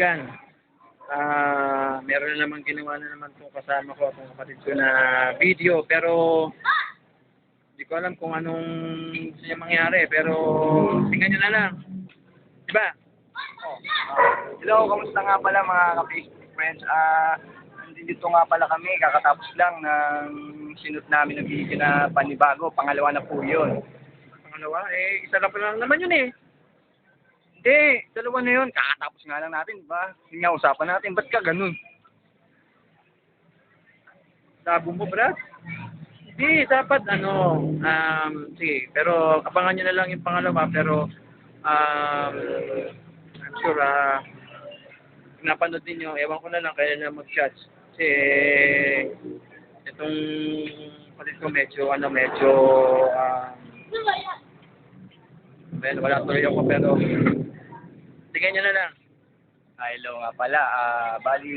kaibigan, meron na naman ginawa na naman itong kasama ko, itong kapatid ko na video, pero hindi ko alam kung anong gusto niya mangyari, pero tingnan nyo na lang. Diba? Oh. Hello, kamusta nga pala mga ka-Facebook friends? Nandito nga pala kami, kakatapos lang ng sinut namin ng video na panibago. Pangalawa na po yun. Pangalawa, isa lang pa lang naman yun eh. Hindi, dalawa na yun. Kakatapos nga lang natin, diba? Hindi nga usapan natin, ba't ka ganun? Labo mo, Brad? Hindi, dapat sige, pero abangan nyo na lang yung pangalawa, pero I'm sure, napanood ninyo, ewan ko na lang, kaya na mag-judge. Kasi, itong palit ko medyo, wala tuloy ako, pero, tingnan nyo na lang. Hello nga pala, bali,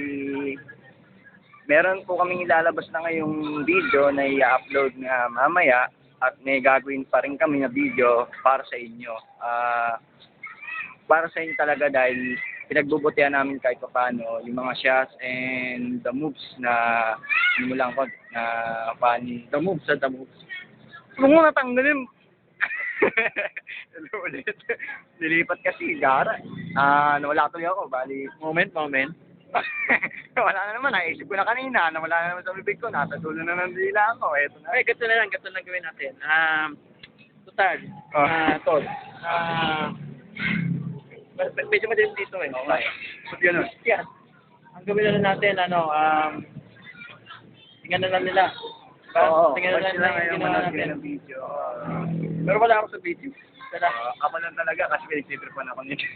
meron po kaming ilalabas na ngayong video na i-upload nga mamaya at may gagawin pa rin kami na video para sa inyo. Para sa inyo talaga dahil pinagbubutihan namin kahit paano yung mga shots and the moves na simulan ko na funny. The moves. Huwag mo natanggalin. Ulit. Nilipat kasi gara. Nawala tuloy ako. Bali, Moment. wala na naman. Naisip ko na kanina. Nawala na naman sa bibig ko. Nasa dulo na ng dila ako. Eto na. Ganito na lang gawin natin. Total, Tol. Medyo madilim dito eh. Okay. Ba't ganun? Yan. Ang gawin na lang natin, tingnan na lang nila. Oo. Tingnan na lang nila yung ginawa natin. ng video. Pero wala ako sa video. Tala. Ako lang talaga kasi pinagsitripan ako nito.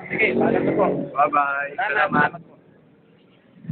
Sige, paalam na po. Bye-bye. Salamat. Salamat po.